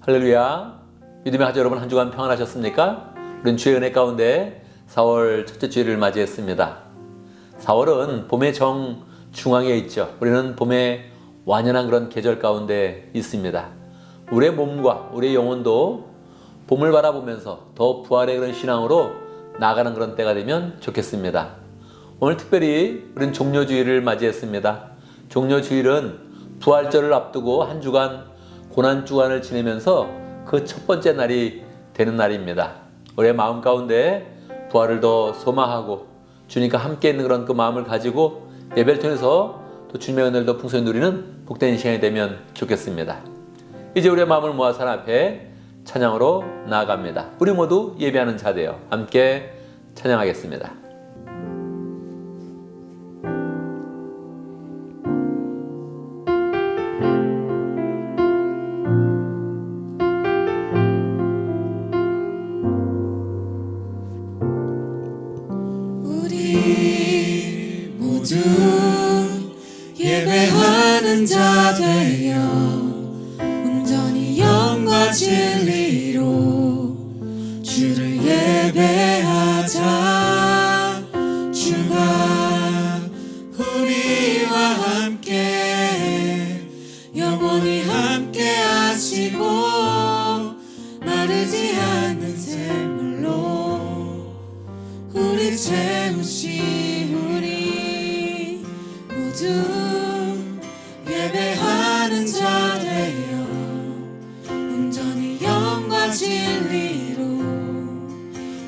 할렐루야. 믿음의 가족 여러분, 한 주간 평안하셨습니까? 우리는 주의 은혜 가운데 4월 첫째 주일을 맞이했습니다. 4월은 봄의 정중앙에 있죠. 우리는 봄의 완연한 그런 계절 가운데 있습니다. 우리의 몸과 우리의 영혼도 봄을 바라보면서 더 부활의 그런 신앙으로 나아가는 그런 때가 되면 좋겠습니다. 오늘 특별히 우리는 종료주일을 맞이했습니다. 종료주일은 부활절을 앞두고 한 주간 고난주간을 지내면서 그 첫 번째 날이 되는 날입니다. 우리의 마음 가운데 부활을 더 소망하고 주님과 함께 있는 그런 그 마음을 가지고 예배를 통해서 또 주님의 은혜를 더 풍성히 누리는 복된 시간이 되면 좋겠습니다. 이제 우리의 마음을 모아서 하나님 앞에 찬양으로 나아갑니다. 우리 모두 예배하는 자 되어 함께 찬양하겠습니다. 우리 모두 예배하는 자 되어 온전히 영과 진리로 주를 예배하자. 주가 우리와 함께 영원히 함께 하시고 마르지 않는 샘물로 우리 채우시. 우리 모두 예배하는 자 되어 온전히 영과 진리로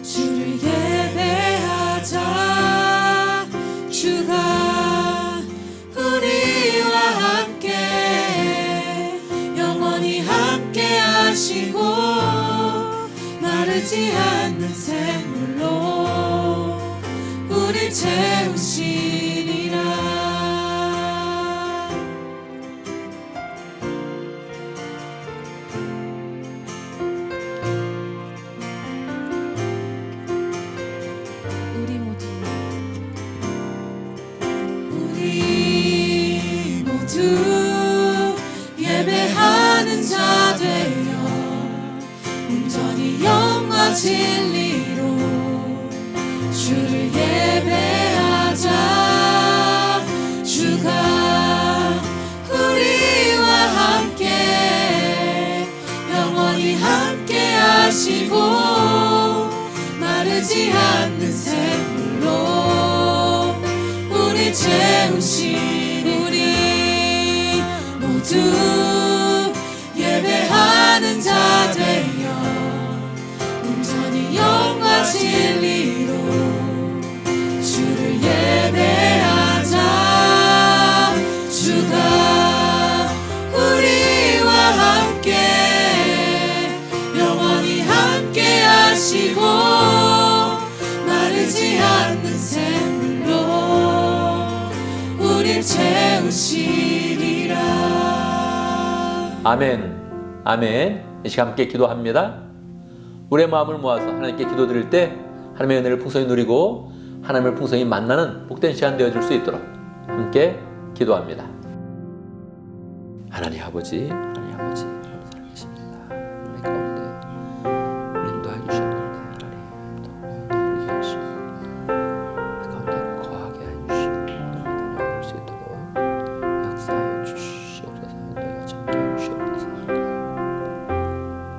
주를 예배하자. 주가 우리와 함께 영원히 함께 하시고 마르지 않는 샘물로 우리 채우시리라. 우리 모두 예배하는 자 되어 온전히 영과 진리로 주를 예배하자. 주가 우리와 함께 영원히 함께 하시고 마르지 않는 샘물로 우리 채우시. 우리 모두 예배하는 자 되어 온전히 영과 진리로 주를 예배하자. 주가 우리와 함께 영원히 함께 하시고 마르지 않는 샘물로 우리 채우시리라. 아멘. 아멘. 이 시간 함께 기도합니다. 우리의 마음을 모아서 하나님께 기도드릴 때 하나님의 은혜를 풍성히 누리고 하나님을 풍성히 만나는 복된 시간 되어줄 수 있도록 함께 기도합니다. 하나님 아버지, 하나님 아버지, 살아계십니다. 우리 가운데 인도해 주셨는데 하나님 더 누리게 하시고 그 가운데 거하게 해주시고 나올 수 있도록 역사하여 주시옵소서. 너희가 참게 해주시옵소서.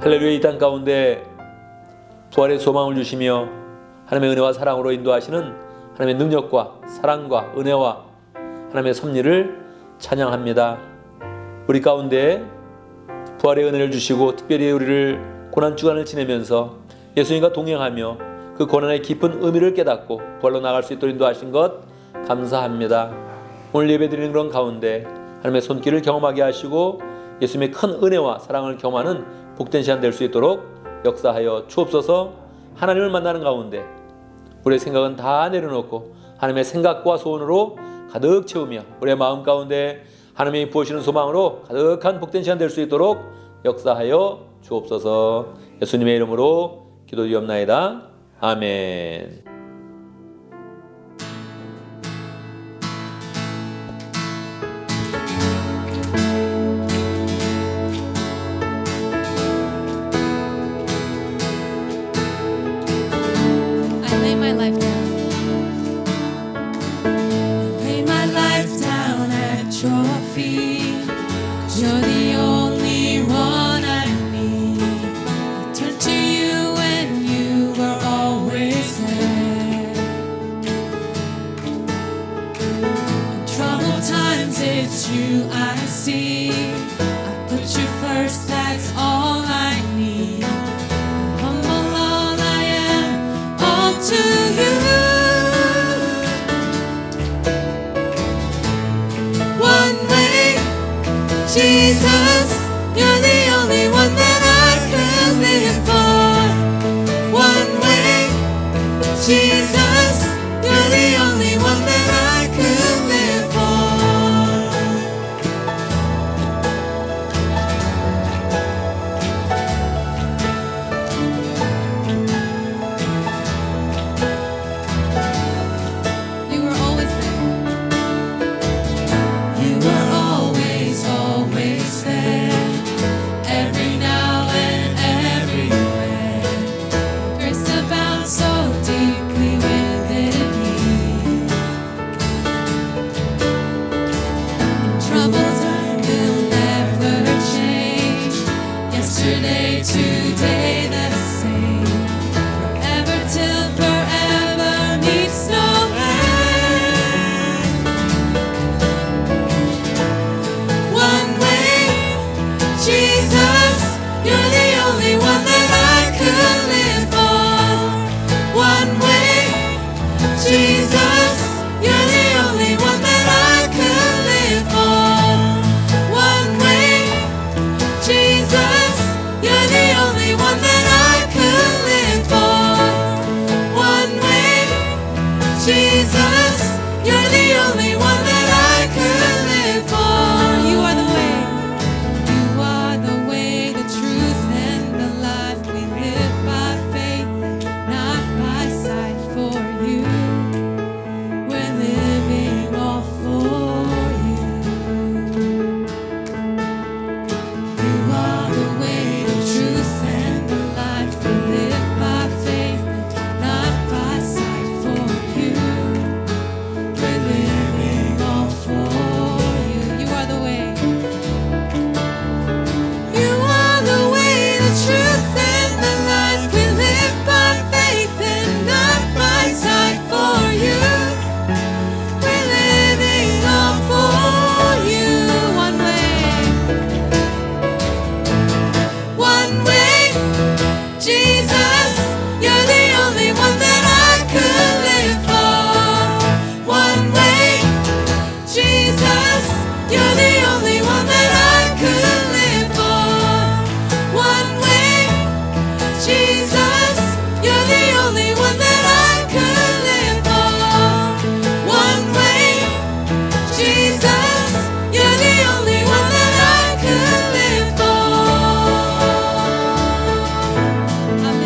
할렐루야. 이 땅 가운데 부활의 소망을 주시며 하나님의 은혜와 사랑으로 인도하시는 하나님의 능력과 사랑과 은혜와 하나님의 섭리를 찬양합니다. 우리 가운데 부활의 은혜를 주시고 특별히 우리를 고난주간을 지내면서 예수님과 동행하며 그 고난의 깊은 의미를 깨닫고 부활로 나갈 수 있도록 인도하신 것 감사합니다. 오늘 예배드리는 그런 가운데 하나님의 손길을 경험하게 하시고 예수님의 큰 은혜와 사랑을 경험하는 복된 시간 될 수 있도록 역사하여 주옵소서. 하나님을 만나는 가운데 우리의 생각은 다 내려놓고 하나님의 생각과 소원으로 가득 채우며 우리의 마음 가운데 하나님이 부어주시는 소망으로 가득한 복된 시간 될 수 있도록 역사하여 주옵소서. 예수님의 이름으로 기도드리옵나이다. 아멘. it's you I see. I put you first, that's all I need. Humble all I am, all to you. One way, Jesus, you're the only one that I could live for. One way, Jesus, you're the only one that I could live for. You were always there. You were always, always there. Every now and everywhere. Grace abounds so deeply within me. Troubles will never change. Yesterday, today, the same. Forever till forever meets no end. One way, Jesus, you're the only one that I could live for. One way, Jesus, you're the only one that I could live for. One way, Jesus, you're the only one that I could live for. One way, Jesus, you're the only one that I could live for. You are the way. You are the way, the truth, and the life. We live by faith, not by sight. For you, we're living all for you. You are the way, the truth, and the life. We live by faith, not by sight. For you, we're living all for you. You are the way. You are the way, the truth, and the life. We live by faith and not by sight. For you, we're living all for you. One way, one way, Jesus, you're the only one that I could live for. One way, Jesus, you're the only one that I could live for. One way, Jesus, you're the only one that I could live for. One way, Jesus, you're the only one that I could live for. 아멘.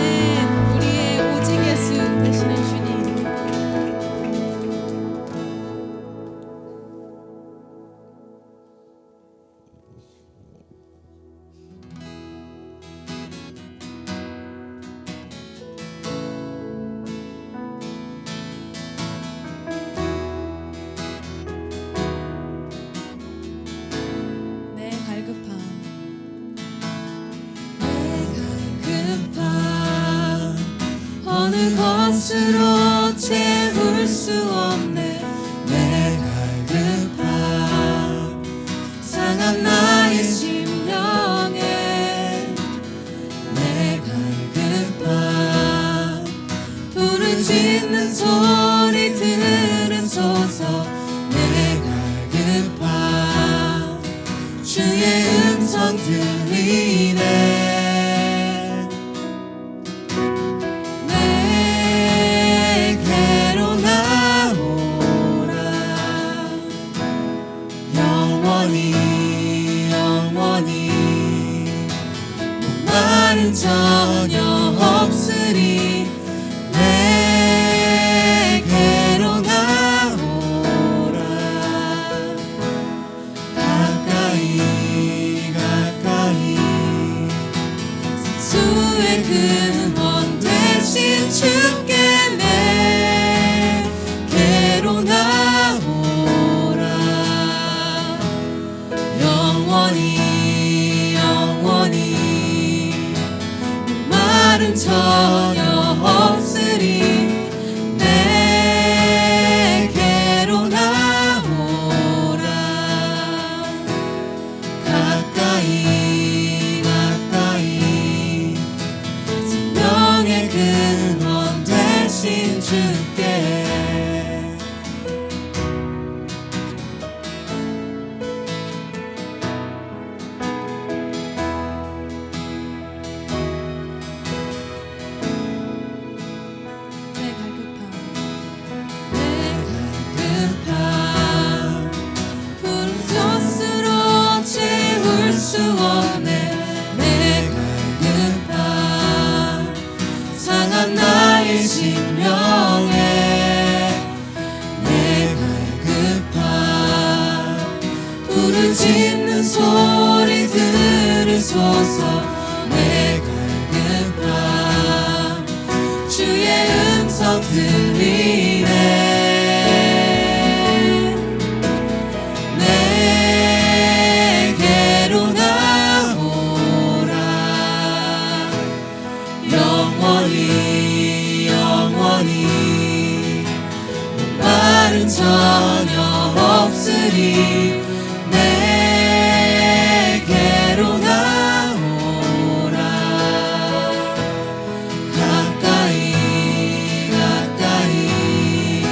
우리의 오직 예수 되시는 주님. 내 갈급함, 내 갈급함, 어느 것으로 채울 수 없네. 내 갈급함, 상한 나의 심령에. 내 갈급함, 부르짖는 소리 들으소서. 내 갈급함, 주의 음성 들리네. 내게로 나오라. 영원히 영원히 목마른 전혀 없으리. 내게로 나오라. 가까이 가까이 수의 근원 대신 주께 내게로 나오라. 영원히 영원히 말은 전혀 없으리. 내게로 나오라. 부르짖는 소리 들으소서. 내 밝은 밤 주의 음성 들리네. 내게로 나오라. 영원히 영원히 목마른 전혀 없으리. 내게로 나오라. 가까이 가까이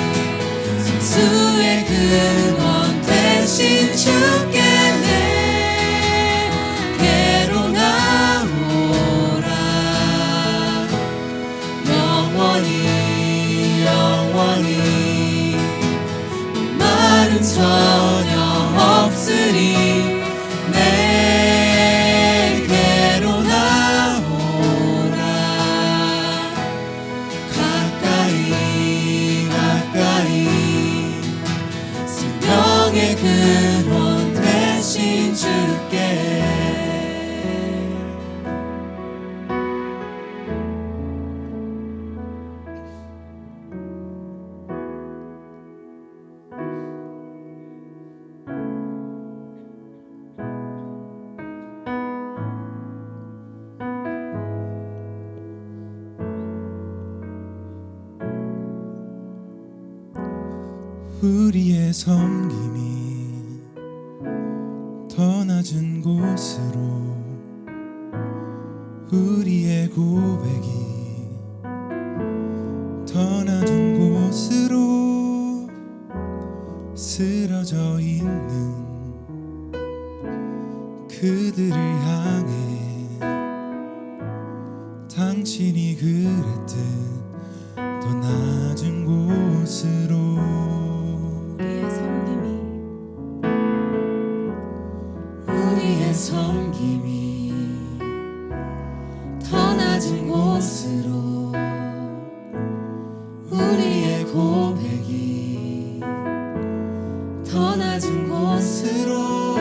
생수의 근원 대신 주께 내게로 나오라. 영원히 영원히 마른 전혀 없으리. 내게로 나오라. 가까이 가까이 생명의 근원 되신 주께. 우리의 섬김이 더 낮은 곳으로, 우리의 고백이 더 낮은 곳으로 쓰러져 있는 그들을 향해 당신이 그랬듯 더 낮은 곳으로. 우리의 섬김이 더 낮은 곳으로, 우리의 고백이 더 낮은 곳으로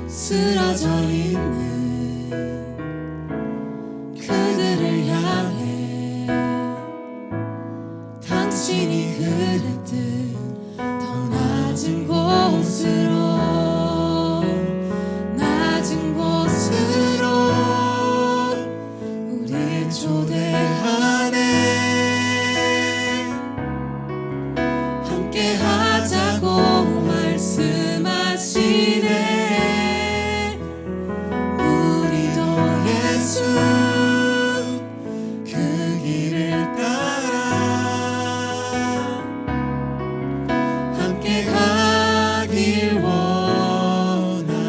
쓰러져 있는 그들을 향해 당신이 그랬듯 더 낮은 곳으로 우릴 초대하네. 함께 하자고 말씀하시네. 우리도 예수 그 길을 따라 함께 가길 원하네.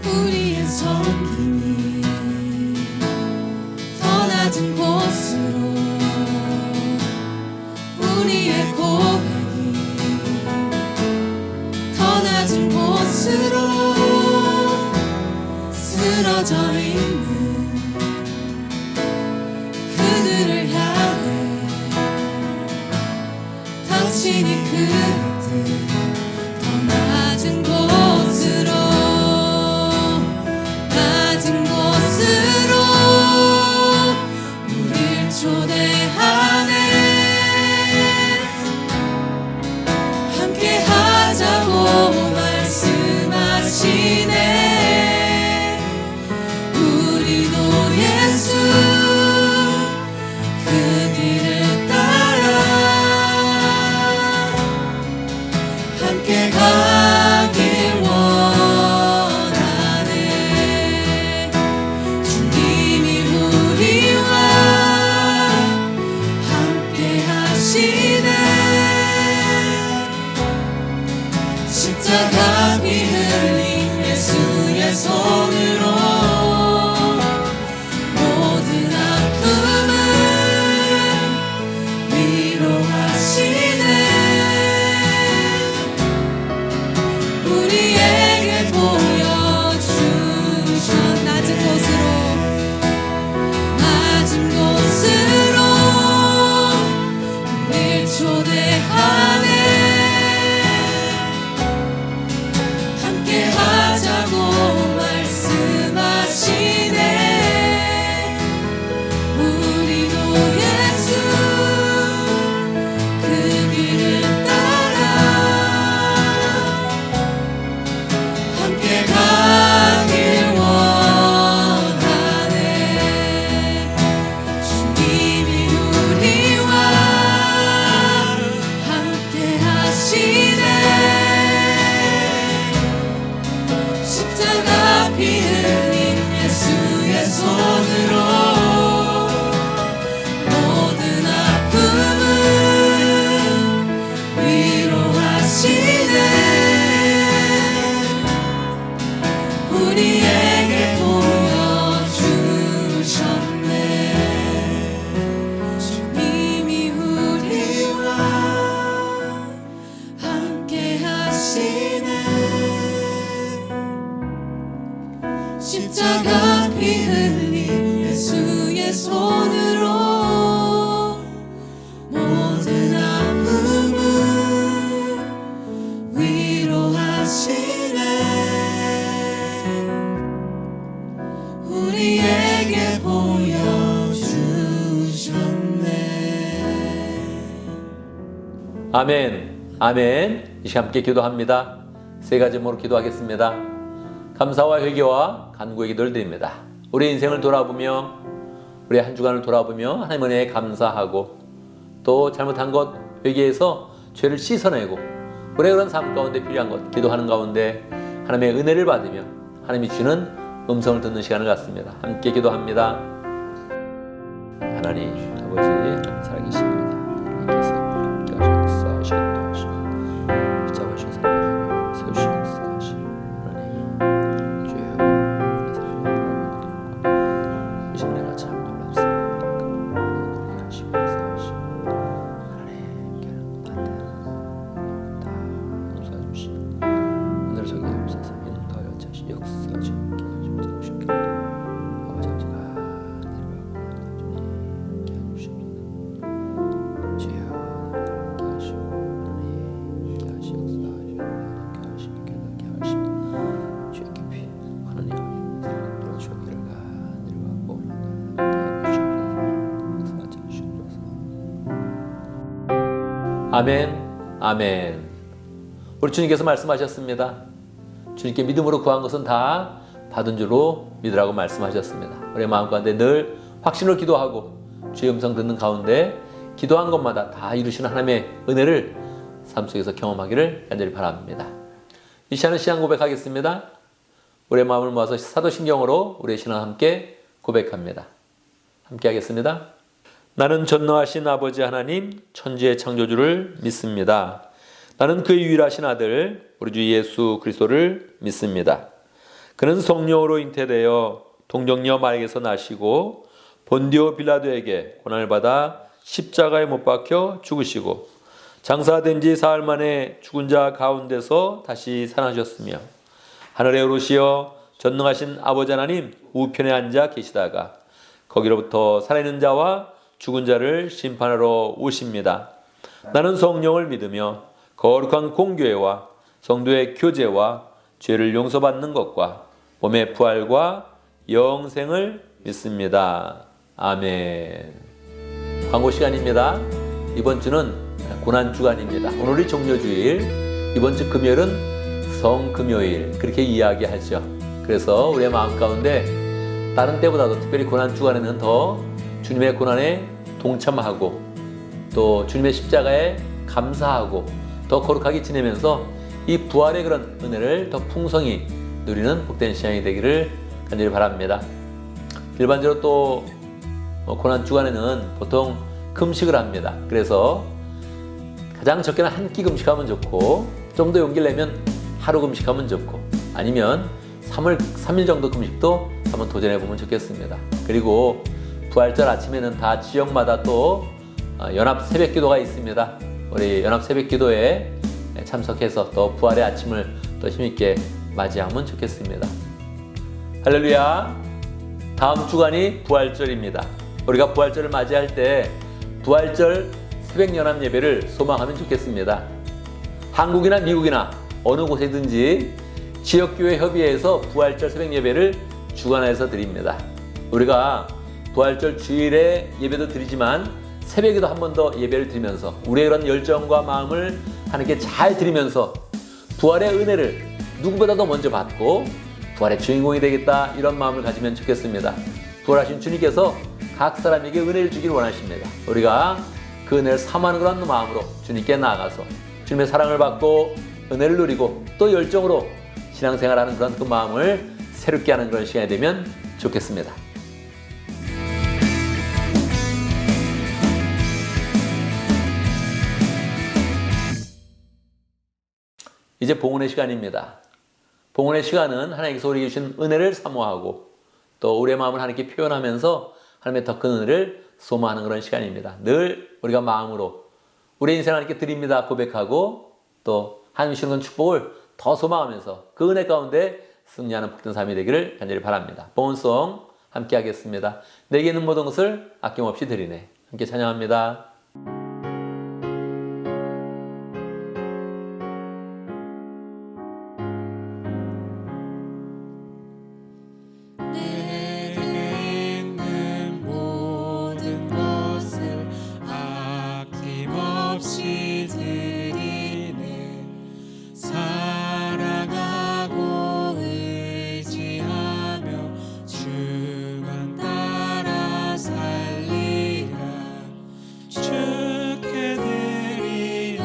우리의 섬김이 더 낮은 곳으로, 우리의 고백이 더 낮은 곳으로 쓰러져 있는 그들을 향해 당신이 그랬듯 더 낮은 곳으로 우릴 초대하네. 함께 하자고 말씀하시네. 우리도 예수 그 길을 따라 함께 가길 원하네. 주님이 우리와 함께 하시네. 십자가 피 흘린 예수의 손으로 모든 아픔을 위로하시네. 원하네 함께 하자고 말씀하시네 우리도 예수 그 길을 따라 함께 가길 원하네 주님이 우리와 함께 하시네 십자가 피 흘린 예수의 손으로 모든 아픔을 위로하시네 우리에게 보여주셨네 주님이 우리와 함께 하시네 십자가 피 흘린 예수의 손으로 모든 아픔을 위로하시네 우리에게 보여주셨네 아멘, 아멘. 이 시간 함께 기도합니다. 세 가지 제목으로 기도하겠습니다. 감사와 회개와 간구의 기도를 드립니다. 우리 인생을 돌아보며 우리 한 주간을 돌아보며 하나님 은혜에 감사하고 또 잘못한 것 회개해서 죄를 씻어내고 우리의 그런 삶 가운데 필요한 것 기도하는 가운데 하나님의 은혜를 받으며 하나님이 주시는 음성을 듣는 시간을 갖습니다. 함께 기도합니다. 하나님 아버지 하나님 살아계십니다. 하나님께서 함께 하셔서 하시고 붙잡으셔서 세우시겠사 하시고 하나님 주여 이 시간에가 참 놀랍습니다. 그분을 하시면서 하시고 하나님께 다 용서하주시고 오늘 저기 없어서 인도하여 자신 역사하시고 아버지 아버지가 내려가고 주님 함께 해주시옵소서. 주여 함께 하시고 하나님 함께 하시옵소서. 함께 하시고 깨닫게 하시고 주의 깊이 하나님 들어주시기를 내려가고 함께 해주시옵소서. 아멘 아멘. 우리 주님께서 말씀하셨습니다. 주님께 믿음으로 구한 것은 다 받은 줄로 믿으라고 말씀하셨습니다. 우리의 마음 가운데 늘 확신으로 기도하고 주의 음성 듣는 가운데 기도한 것마다 다 이루시는 하나님의 은혜를 삶 속에서 경험하기를 간절히 바랍니다. 이 시간은 신앙 고백하겠습니다. 우리의 마음을 모아서 사도신경으로 우리의 신앙 함께 고백합니다. 함께 하겠습니다. 나는 전능하신 아버지 하나님 천지의 창조주를 믿습니다. 나는 그의 유일하신 아들 우리 주 예수 그리스도를 믿습니다. 그는 성령으로 잉태되어 동정녀 마리아에게서 나시고 본디오 빌라도에게 고난을 받아 십자가에 못 박혀 죽으시고 장사된 지 사흘 만에 죽은 자 가운데서 다시 살아나셨으며 하늘에 오르시어 전능하신 아버지 하나님 우편에 앉아 계시다가 거기로부터 살아있는 자와 죽은 자를 심판하러 오십니다. 나는 성령을 믿으며 거룩한 공교회와 성도의 교제와 죄를 용서받는 것과 몸의 부활과 영생을 믿습니다. 아멘. 광고 시간입니다. 이번 주는 고난주간입니다. 오늘이 종료주일, 이번 주 금요일은 성금요일 그렇게 이야기하죠. 그래서 우리의 마음 가운데 다른 때보다도 특별히 고난주간에는 더 주님의 고난에 동참하고 또 주님의 십자가에 감사하고 더 거룩하게 지내면서 이 부활의 그런 은혜를 더 풍성히 누리는 복된 시간이 되기를 간절히 바랍니다. 일반적으로 또 고난주간에는 보통 금식을 합니다. 그래서 가장 적게는 한 끼 금식하면 좋고 좀 더 용기를 내면 하루 금식하면 좋고 아니면 3일 정도 금식도 한번 도전해보면 좋겠습니다. 그리고 부활절 아침에는 다 지역마다 또 연합 새벽기도가 있습니다. 우리 연합 새벽기도에 참석해서 또 부활의 아침을 더 힘있게 맞이하면 좋겠습니다. 할렐루야. 다음 주간이 부활절입니다. 우리가 부활절을 맞이할 때 부활절 새벽연합 예배를 소망하면 좋겠습니다. 한국이나 미국이나 어느 곳에든지 지역교회 협의회에서 부활절 새벽 예배를 주관해서 드립니다. 우리가 부활절 주일에 예배도 드리지만 새벽에도 한 번 더 예배를 드리면서 우리의 그런 열정과 마음을 하나님께 잘 드리면서 부활의 은혜를 누구보다도 먼저 받고 부활의 주인공이 되겠다, 이런 마음을 가지면 좋겠습니다. 부활하신 주님께서 각 사람에게 은혜를 주기를 원하십니다. 우리가 그 은혜를 사모하는 그런 마음으로 주님께 나아가서 주님의 사랑을 받고 은혜를 누리고 또 열정으로 신앙생활하는 그런 그 마음을 새롭게 하는 그런 시간이 되면 좋겠습니다. 이제 봉헌의 시간입니다. 봉헌의 시간은 하나님께서 우리에게 주신 은혜를 사모하고 또 우리의 마음을 하나님께 표현하면서 하나님의 더 큰 은혜를 소망하는 그런 시간입니다. 늘 우리가 마음으로 우리 인생 하나님께 드립니다 고백하고 또 하나님 주시는 축복을 더 소망하면서 그 은혜 가운데 승리하는 복된 삶이 되기를 간절히 바랍니다. 봉헌송 함께 하겠습니다. 내게 있는 모든 것을 아낌없이 드리네. 함께 찬양합니다. 내게 있는 모든 것을 아낌없이 드리네. 사랑하고 의지하며 주만 따라 살리라. 주께 드리네.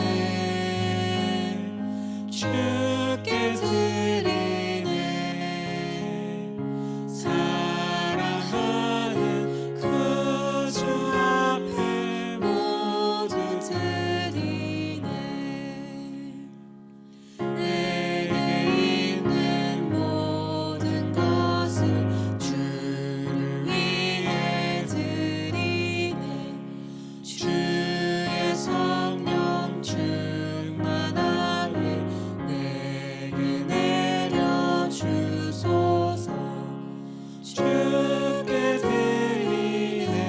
주께 드리네. 사랑하는 그 주 앞에 모두 드리네. 내게 있는 모든 것을 주를 위해 드리네. 주의 성령 충만하게 내게 내려주소서. 주께 드리네.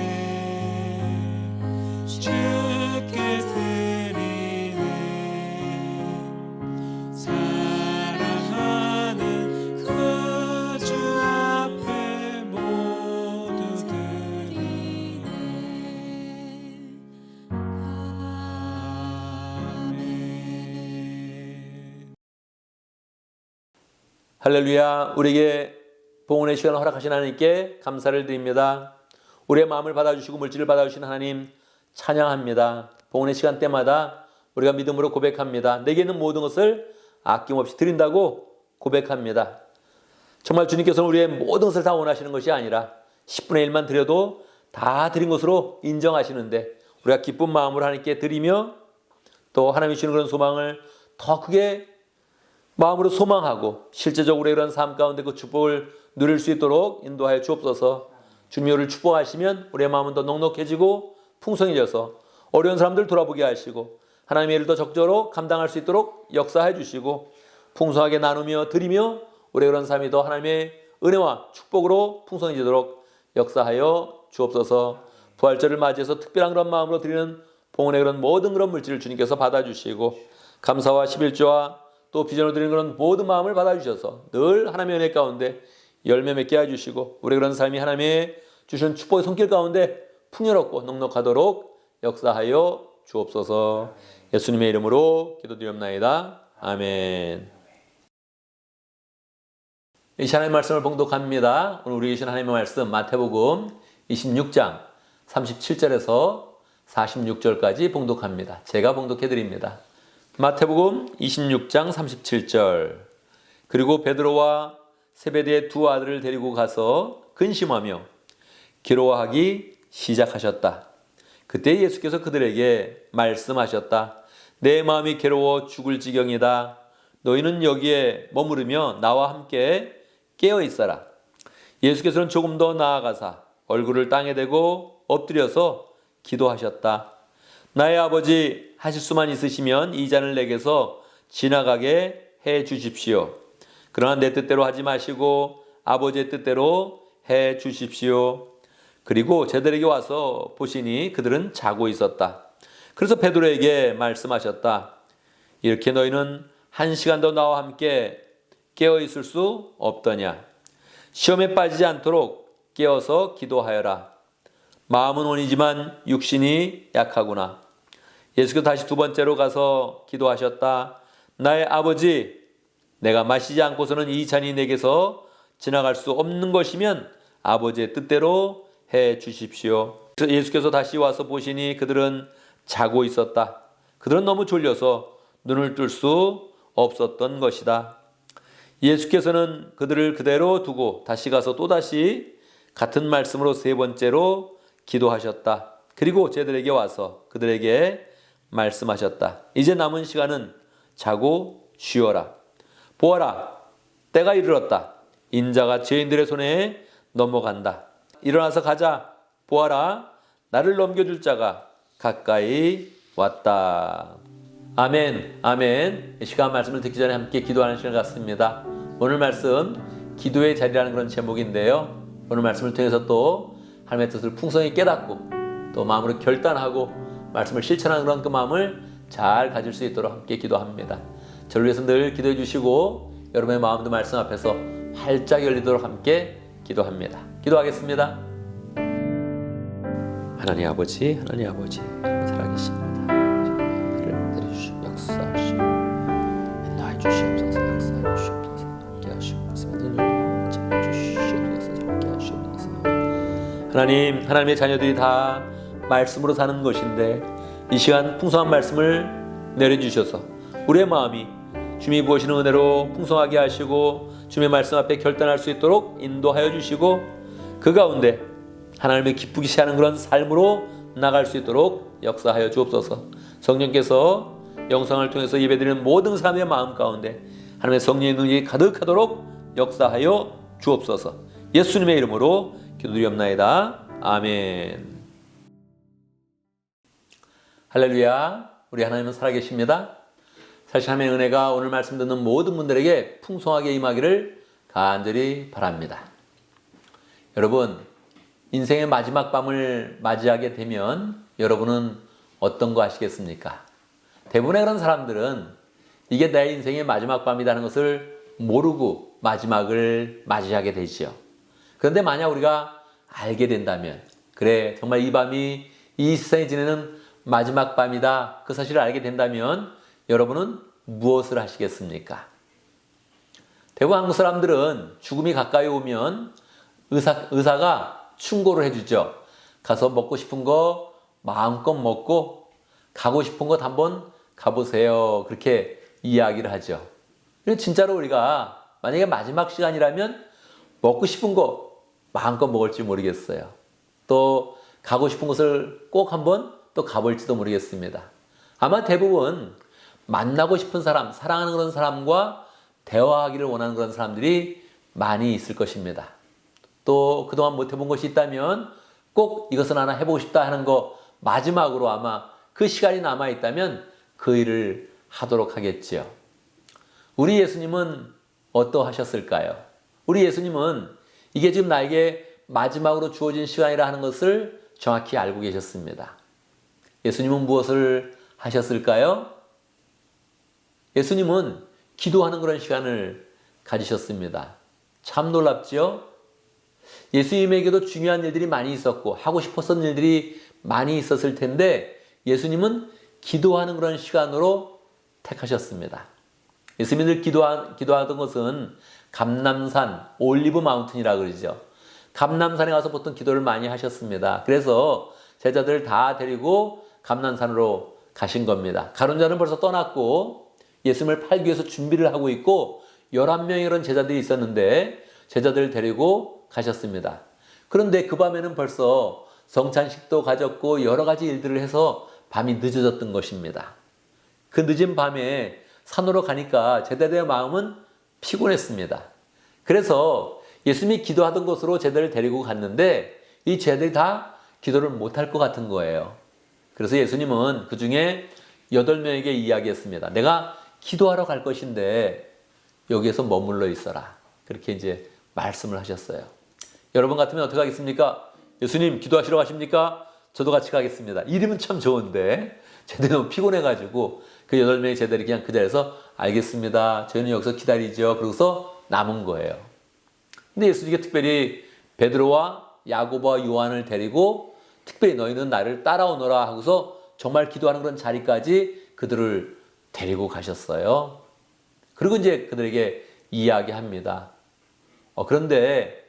주께 드리네. 사랑하는 그 주 앞에 모두 드리네. 아멘. 할렐루야. 우리에게 봉헌의 시간을 허락하신 하나님께 감사를 드립니다. 우리의 마음을 받아주시고 물질을 받아주신 하나님 찬양합니다. 봉헌의 시간 때마다 우리가 믿음으로 고백합니다. 내게 있는 모든 것을 아낌없이 드린다고 고백합니다. 정말 주님께서는 우리의 모든 것을 다 원하시는 것이 아니라 10분의 1만 드려도 다 드린 것으로 인정하시는데 우리가 기쁜 마음으로 하나님께 드리며 또 하나님이 주시는 그런 소망을 더 크게 마음으로 소망하고 실제적으로 이런 삶 가운데 그 축복을 누릴 수 있도록 인도하여 주옵소서. 주님이 우리를 축복하시면 우리의 마음은 더 넉넉해지고 풍성해져서 어려운 사람들 돌아보게 하시고 하나님의 일을 더 적절로 감당할 수 있도록 역사해 주시고 풍성하게 나누며 드리며 우리의 그런 삶이 더 하나님의 은혜와 축복으로 풍성해지도록 역사하여 주옵소서. 부활절을 맞이해서 특별한 그런 마음으로 드리는 봉헌의 그런 모든 그런 물질을 주님께서 받아주시고 감사와 11조와 또 비전으로 드리는 그런 모든 마음을 받아주셔서 늘 하나님의 은혜 가운데 열매 맺게 해주시고 우리 그런 삶이 하나님의 주시는 축복의 손길 가운데 풍요롭고 넉넉하도록 역사하여 주옵소서. 예수님의 이름으로 기도드리옵나이다. 아멘. 이 하나님의 말씀을 봉독합니다. 오늘 우리 주신 하나님의 말씀 마태복음 26장 37절에서 46절까지 봉독합니다. 제가 봉독해드립니다. 마태복음 26장 37절. 그리고 베드로와 세베대의 두 아들을 데리고 가서 근심하며 괴로워하기 시작하셨다. 그때 예수께서 그들에게 말씀하셨다. 내 마음이 괴로워 죽을 지경이다. 너희는 여기에 머무르며 나와 함께 깨어 있어라. 예수께서는 조금 더 나아가사 얼굴을 땅에 대고 엎드려서 기도하셨다. 나의 아버지, 하실 수만 있으시면 이 잔을 내게서 지나가게 해 주십시오. 그러나 내 뜻대로 하지 마시고 아버지의 뜻대로 해 주십시오. 그리고 제들에게 와서 보시니 그들은 자고 있었다. 그래서 베드로에게 말씀하셨다. 이렇게 너희는 1시간도 나와 함께 깨어 있을 수 없더냐. 시험에 빠지지 않도록 깨어서 기도하여라. 마음은 온이지만 육신이 약하구나. 예수께서 다시 두 번째로 가서 기도하셨다. 나의 아버지, 내가 마시지 않고서는 이 잔이 내게서 지나갈 수 없는 것이면 아버지의 뜻대로 해 주십시오. 그래서 예수께서 다시 와서 보시니 그들은 자고 있었다. 그들은 너무 졸려서 눈을 뜰 수 없었던 것이다. 예수께서는 그들을 그대로 두고 다시 가서 또다시 같은 말씀으로 세 번째로 기도하셨다. 그리고 제들에게 와서 그들에게 말씀하셨다. 이제 남은 시간은 자고 쉬어라. 보아라, 때가 이르렀다. 인자가 죄인들의 손에 넘어간다. 일어나서 가자. 보아라, 나를 넘겨줄 자가 가까이 왔다. 아멘, 아멘. 시간 말씀을 듣기 전에 함께 기도하는 시간 같습니다. 오늘 말씀 기도의 자리라는 그런 제목인데요. 오늘 말씀을 통해서 또 하나님의 뜻을 풍성히 깨닫고 또 마음으로 결단하고 말씀을 실천하는 그런 그 마음을 잘 가질 수 있도록 함께 기도합니다. 저를 위해서 늘 기도해 주시고 여러분의 마음도 말씀 앞에서 활짝 열리도록 함께 기도합니다. 기도하겠습니다. 하나님 아버지, 하나님 아버지, 살아계십니다. 나를 내려주시고 역사하시고 인도해 주시옵소서. 역사해 주시옵소서. 함께 하시옵소서. 능력 주시옵소서. 함께 하시옵소서. 하나님, 하나님의 자녀들이 다 말씀으로 사는 것인데 이 시간 풍성한 말씀을 내려주셔서 우리의 마음이 주님이 부으시는 은혜로 풍성하게 하시고 주님의 말씀 앞에 결단할 수 있도록 인도하여 주시고 그 가운데 하나님의 기쁘게 하는 그런 삶으로 나갈 수 있도록 역사하여 주옵소서. 성령께서 영상을 통해서 예배드리는 모든 사람의 마음 가운데 하나님의 성령의 능력이 가득하도록 역사하여 주옵소서. 예수님의 이름으로 기도드리옵나이다. 아멘. 할렐루야. 우리 하나님은 살아계십니다. 사실 하나님의 은혜가 오늘 말씀 듣는 모든 분들에게 풍성하게 임하기를 간절히 바랍니다. 여러분, 인생의 마지막 밤을 맞이하게 되면 여러분은 어떤 거 하시겠습니까? 대부분의 그런 사람들은 이게 내 인생의 마지막 밤이라는 것을 모르고 마지막을 맞이하게 되죠. 그런데 만약 우리가 알게 된다면, 그래, 정말 이 밤이 이 세상에 지내는 마지막 밤이다, 그 사실을 알게 된다면 여러분은 무엇을 하시겠습니까? 대부분 한국 사람들은 죽음이 가까이 오면 의사가 충고를 해주죠. 가서 먹고 싶은 거 마음껏 먹고 가고 싶은 곳 한번 가보세요. 그렇게 이야기를 하죠. 진짜로 우리가 만약에 마지막 시간이라면 먹고 싶은 거 마음껏 먹을지 모르겠어요. 또 가고 싶은 곳을 꼭 한번 또 가볼지도 모르겠습니다. 아마 대부분 만나고 싶은 사람, 사랑하는 그런 사람과 대화하기를 원하는 그런 사람들이 많이 있을 것입니다. 또 그동안 못 해본 것이 있다면 꼭 이것은 하나 해보고 싶다 하는 거 마지막으로 아마 그 시간이 남아있다면 그 일을 하도록 하겠지요. 우리 예수님은 어떠하셨을까요? 우리 예수님은 이게 지금 나에게 마지막으로 주어진 시간이라 하는 것을 정확히 알고 계셨습니다. 예수님은 무엇을 하셨을까요? 예수님은 기도하는 그런 시간을 가지셨습니다. 참 놀랍지요? 예수님에게도 중요한 일들이 많이 있었고 하고 싶었던 일들이 많이 있었을 텐데 예수님은 기도하는 그런 시간으로 택하셨습니다. 예수님이 기도하던 것은 감람산, 올리브 마운틴이라고 그러죠. 감람산에 가서 보통 기도를 많이 하셨습니다. 그래서 제자들을 다 데리고 감람산으로 가신 겁니다. 가룟 자는 벌써 떠났고 예수님을 팔기 위해서 준비를 하고 있고 11명의 그런 제자들이 있었는데 제자들을 데리고 가셨습니다. 그런데 그 밤에는 벌써 성찬식도 가졌고 여러 가지 일들을 해서 밤이 늦어졌던 것입니다. 그 늦은 밤에 산으로 가니까 제자들의 마음은 피곤했습니다. 그래서 예수님이 기도하던 곳으로 제자들을 데리고 갔는데 이 제자들이 다 기도를 못할 것 같은 거예요. 그래서 예수님은 그 중에 8명에게 이야기했습니다. 내가 기도하러 갈 것인데 여기에서 머물러 있어라. 그렇게 이제 말씀을 하셨어요. 여러분 같으면 어떻게 하겠습니까? 예수님 기도하시러 가십니까? 저도 같이 가겠습니다. 이름은 참 좋은데 제자들이 너무 피곤해가지고 그 8명의 제자들이 그냥 그 자리에서 알겠습니다. 저희는 여기서 기다리죠. 그러고서 남은 거예요. 근데 예수님이 특별히 베드로와 야고보와 요한을 데리고 특별히 너희는 나를 따라오너라 하고서 정말 기도하는 그런 자리까지 그들을 데리고 가셨어요. 그리고 이제 그들에게 이야기합니다. 그런데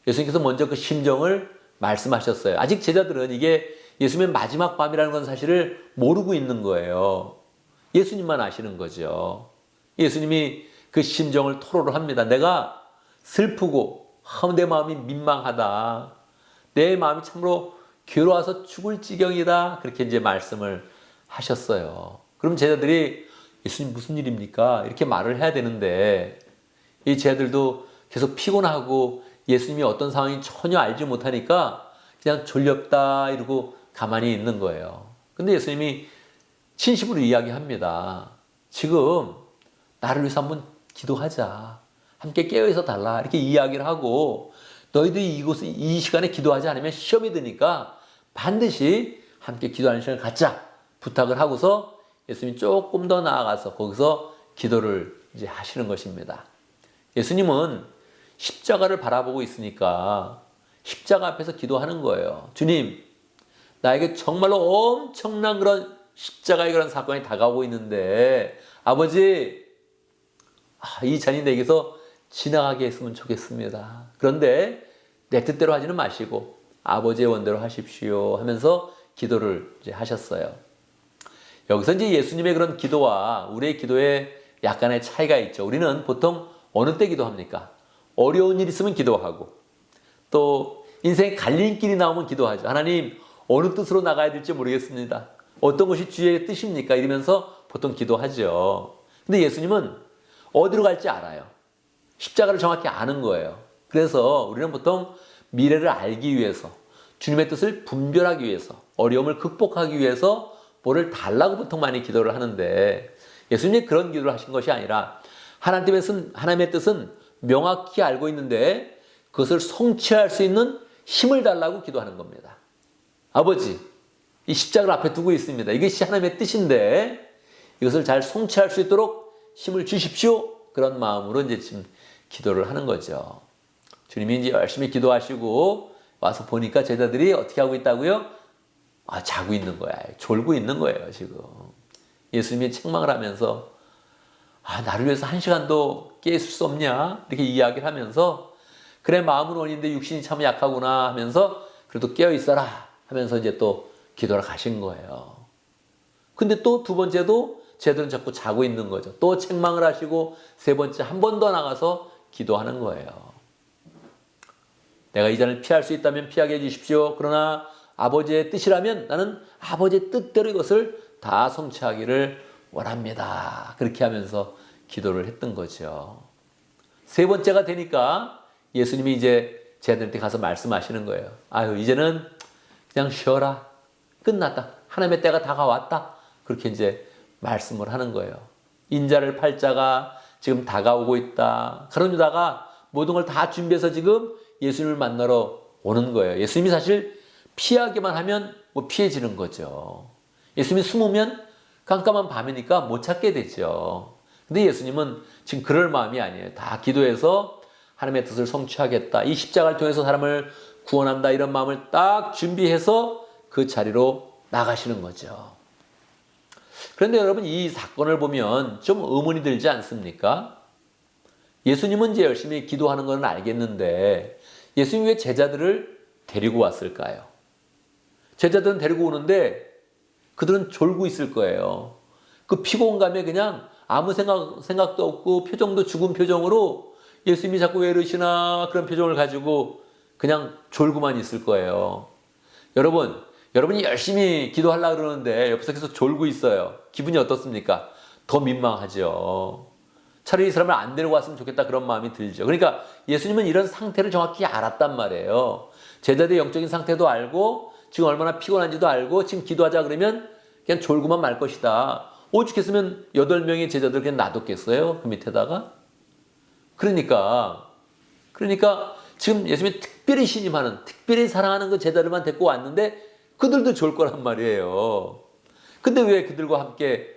예수님께서 먼저 그 심정을 말씀하셨어요. 아직 제자들은 이게 예수님의 마지막 밤이라는 건 사실을 모르고 있는 거예요. 예수님만 아시는 거죠. 예수님이 그 심정을 토로를 합니다. 내가 슬프고 내 마음이 민망하다. 내 마음이 참으로 괴로워서 죽을 지경이다. 그렇게 이제 말씀을 하셨어요. 그럼 제자들이 예수님 무슨 일입니까? 이렇게 말을 해야 되는데 이 제자들도 계속 피곤하고 예수님이 어떤 상황인지 전혀 알지 못하니까 그냥 졸렵다 이러고 가만히 있는 거예요. 근데 예수님이 진심으로 이야기합니다. 지금 나를 위해서 한번 기도하자. 함께 깨어있어 달라. 이렇게 이야기를 하고 너희들이 이 시간에 기도하지 않으면 시험이 드니까 반드시 함께 기도하는 시간을 갖자. 부탁을 하고서 예수님이 조금 더 나아가서 거기서 기도를 이제 하시는 것입니다. 예수님은 십자가를 바라보고 있으니까 십자가 앞에서 기도하는 거예요. 주님, 나에게 정말로 엄청난 그런 십자가의 그런 사건이 다가오고 있는데 아버지, 이 잔이 내게서 지나가게 했으면 좋겠습니다. 그런데 내 뜻대로 하지는 마시고 아버지의 원대로 하십시오 하면서 기도를 이제 하셨어요. 여기서 이제 예수님의 그런 기도와 우리의 기도에 약간의 차이가 있죠. 우리는 보통 어느 때 기도합니까? 어려운 일 있으면 기도하고 또 인생에 갈림길이 나오면 기도하죠. 하나님, 어느 뜻으로 나가야 될지 모르겠습니다. 어떤 것이 주의 뜻입니까? 이러면서 보통 기도하죠. 근데 예수님은 어디로 갈지 알아요. 십자가를 정확히 아는 거예요. 그래서 우리는 보통 미래를 알기 위해서, 주님의 뜻을 분별하기 위해서, 어려움을 극복하기 위해서 뭐를 달라고 보통 많이 기도를 하는데 예수님이 그런 기도를 하신 것이 아니라 하나님의 뜻은 명확히 알고 있는데 그것을 성취할 수 있는 힘을 달라고 기도하는 겁니다. 아버지, 이 십자가를 앞에 두고 있습니다. 이것이 하나님의 뜻인데 이것을 잘 성취할 수 있도록 힘을 주십시오. 그런 마음으로 이제 지금 기도를 하는 거죠. 주님이 이제 열심히 기도하시고 와서 보니까 제자들이 어떻게 하고 있다고요? 자고 있는 거야. 졸고 있는 거예요, 지금. 예수님이 책망을 하면서 나를 위해서 1시간도 깨 있을 수 없냐? 이렇게 이야기를 하면서 그래, 마음은 원인데 육신이 참 약하구나 하면서 그래도 깨어 있어라 하면서 이제 또 기도를 가신 거예요. 근데 또 두 번째도 제자들은 자꾸 자고 있는 거죠. 또 책망을 하시고 세 번째 한 번 더 나가서 기도하는 거예요. 내가 이 잔을 피할 수 있다면 피하게 해주십시오. 그러나 아버지의 뜻이라면 나는 아버지의 뜻대로 이것을 다 성취하기를 원합니다. 그렇게 하면서 기도를 했던 거죠. 세 번째가 되니까 예수님이 이제 제자들한테 가서 말씀하시는 거예요. 이제는 그냥 쉬어라. 끝났다. 하나님의 때가 다가왔다. 그렇게 이제 말씀을 하는 거예요. 인자를 팔 자가 지금 다가오고 있다. 그런 유다가 모든 걸 다 준비해서 지금 예수님을 만나러 오는 거예요. 예수님이 사실 피하기만 하면 피해지는 거죠. 예수님이 숨으면 깜깜한 밤이니까 못 찾게 되죠. 근데 예수님은 지금 그럴 마음이 아니에요. 다 기도해서 하나님의 뜻을 성취하겠다. 이 십자가를 통해서 사람을 구원한다. 이런 마음을 딱 준비해서 그 자리로 나가시는 거죠. 그런데 여러분, 이 사건을 보면 좀 의문이 들지 않습니까? 예수님은 이제 열심히 기도하는 건 알겠는데 예수님이 왜 제자들을 데리고 왔을까요? 제자들은 데리고 오는데 그들은 졸고 있을 거예요. 그 피곤감에 그냥 아무 생각도 없고 표정도 죽은 표정으로 예수님이 자꾸 왜 이러시나 그런 표정을 가지고 그냥 졸고만 있을 거예요. 여러분이 열심히 기도하려고 그러는데 옆에서 계속 졸고 있어요. 기분이 어떻습니까? 더 민망하죠. 차라리 이 사람을 안 데리고 왔으면 좋겠다 그런 마음이 들죠. 그러니까 예수님은 이런 상태를 정확히 알았단 말이에요. 제자들의 영적인 상태도 알고 지금 얼마나 피곤한지도 알고 지금 기도하자 그러면 그냥 졸고만 말 것이다. 오죽했으면 8명의 제자들 그냥 놔뒀겠어요? 그 밑에다가? 그러니까 지금 예수님이 특별히 신임하는, 특별히 사랑하는 그 제자들만 데리고 왔는데 그들도 졸 거란 말이에요. 근데 왜 그들과 함께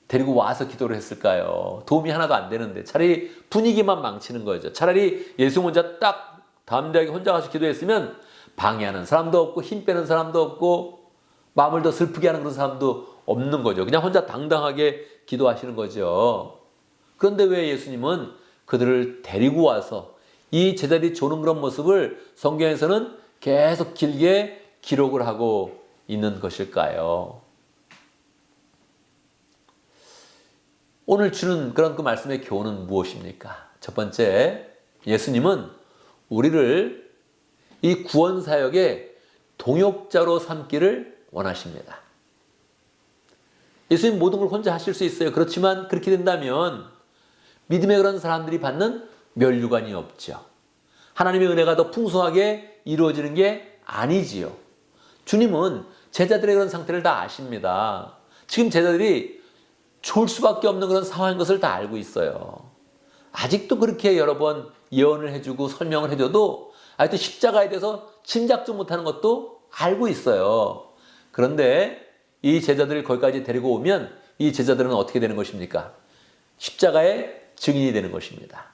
데리고 와서 기도를 했을까요? 도움이 하나도 안 되는데 차라리 분위기만 망치는 거죠. 차라리 예수 혼자 딱 담대하게 혼자 가서 기도했으면 방해하는 사람도 없고 힘 빼는 사람도 없고 마음을 더 슬프게 하는 그런 사람도 없는 거죠. 그냥 혼자 당당하게 기도하시는 거죠. 그런데 왜 예수님은 그들을 데리고 와서 이 제자들이 조는 그런 모습을 성경에서는 계속 길게 기록을 하고 있는 것일까요? 오늘 주는 그런 그 말씀의 교훈은 무엇입니까? 첫 번째, 예수님은 우리를 이 구원 사역의 동역자로 삼기를 원하십니다. 예수님 모든 걸 혼자 하실 수 있어요. 그렇지만 그렇게 된다면 믿음의 그런 사람들이 받는 면류관이 없죠. 하나님의 은혜가 더 풍성하게 이루어지는 게 아니지요. 주님은 제자들의 그런 상태를 다 아십니다. 지금 제자들이 좋을 수밖에 없는 그런 상황인 것을 다 알고 있어요. 아직도 그렇게 여러 번 예언을 해주고 설명을 해줘도 아직도 십자가에 대해서 짐작도 못하는 것도 알고 있어요. 그런데 이 제자들을 거기까지 데리고 오면 이 제자들은 어떻게 되는 것입니까? 십자가의 증인이 되는 것입니다.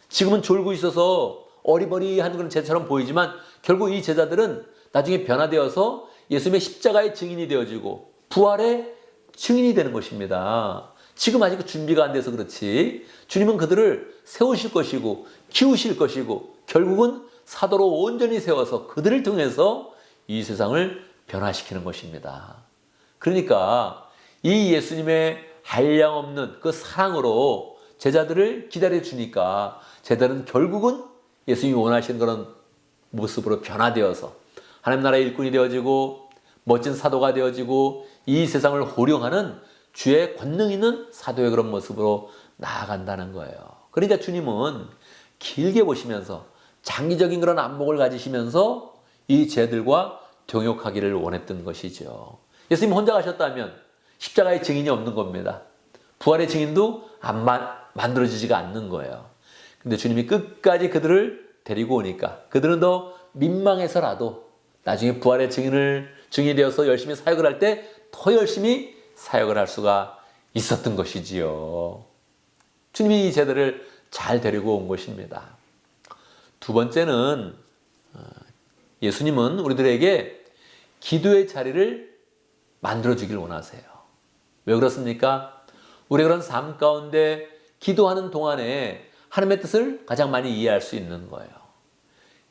지금은 졸고 있어서 어리버리한 그런 제자처럼 보이지만 결국 이 제자들은 나중에 변화되어서 예수님의 십자가의 증인이 되어지고 부활의 증인이 되는 것입니다. 지금 아직 준비가 안 돼서 그렇지 주님은 그들을 세우실 것이고 키우실 것이고 결국은 사도로 온전히 세워서 그들을 통해서 이 세상을 변화시키는 것입니다. 그러니까 이 예수님의 한량없는 그 사랑으로 제자들을 기다려주니까 제자들은 결국은 예수님이 원하시는 그런 모습으로 변화되어서 하나님 나라의 일꾼이 되어지고 멋진 사도가 되어지고 이 세상을 호령하는 주의 권능 있는 사도의 그런 모습으로 나아간다는 거예요. 그러니까 주님은 길게 보시면서 장기적인 그런 안목을 가지시면서 이 제들과 동역하기를 원했던 것이죠. 예수님 혼자 가셨다면 십자가의 증인이 없는 겁니다. 부활의 증인도 만들어지지가 않는 거예요. 근데 주님이 끝까지 그들을 데리고 오니까 그들은 더 민망해서라도 나중에 부활의 증인이 되어서 열심히 사역을 할 때 더 열심히 사역을 할 수가 있었던 것이지요. 주님이 이 제들을 잘 데리고 온 것입니다. 두 번째는 예수님은 우리들에게 기도의 자리를 만들어주길 원하세요. 왜 그렇습니까? 우리가 그런 삶 가운데 기도하는 동안에 하나님의 뜻을 가장 많이 이해할 수 있는 거예요.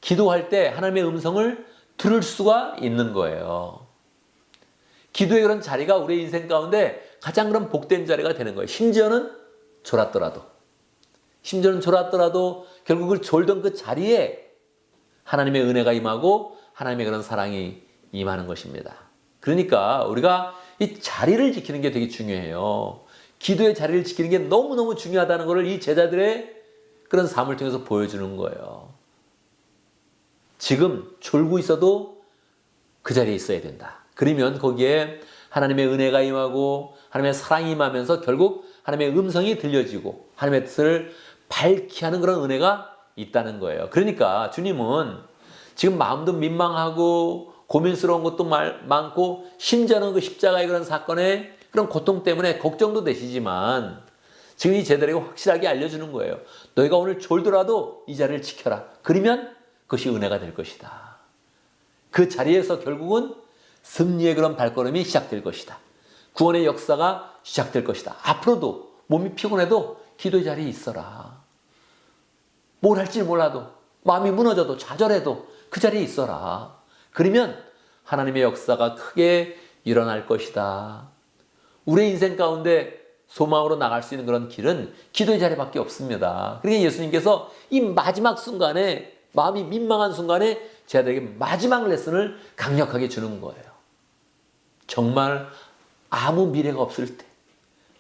기도할 때 하나님의 음성을 들을 수가 있는 거예요. 기도의 그런 자리가 우리의 인생 가운데 가장 그런 복된 자리가 되는 거예요. 심지어는 졸았더라도 결국 그 졸던 그 자리에 하나님의 은혜가 임하고 하나님의 그런 사랑이 임하는 것입니다. 그러니까 우리가 이 자리를 지키는 게 되게 중요해요. 기도의 자리를 지키는 게 너무너무 중요하다는 것을 이 제자들의 그런 삶을 통해서 보여주는 거예요. 지금 졸고 있어도 그 자리에 있어야 된다. 그러면 거기에 하나님의 은혜가 임하고 하나님의 사랑이 임하면서 결국 하나님의 음성이 들려지고 하나님의 뜻을 밝히 하는 그런 은혜가 있다는 거예요. 그러니까 주님은 지금 마음도 민망하고 고민스러운 것도 많고 심지어는 그 십자가의 그런 사건의 그런 고통 때문에 걱정도 되시지만 지금 이 제자들에게 확실하게 알려주는 거예요. 너희가 오늘 졸더라도 이 자리를 지켜라. 그러면 그것이 은혜가 될 것이다. 그 자리에서 결국은 승리의 그런 발걸음이 시작될 것이다. 구원의 역사가 시작될 것이다. 앞으로도 몸이 피곤해도 기도의 자리에 있어라. 뭘 할지 몰라도 마음이 무너져도 좌절해도 그 자리에 있어라. 그러면 하나님의 역사가 크게 일어날 것이다. 우리의 인생 가운데 소망으로 나갈 수 있는 그런 길은 기도의 자리밖에 없습니다. 그러니까 예수님께서 이 마지막 순간에 마음이 민망한 순간에 제자들에게 마지막 레슨을 강력하게 주는 거예요. 정말 아무 미래가 없을 때,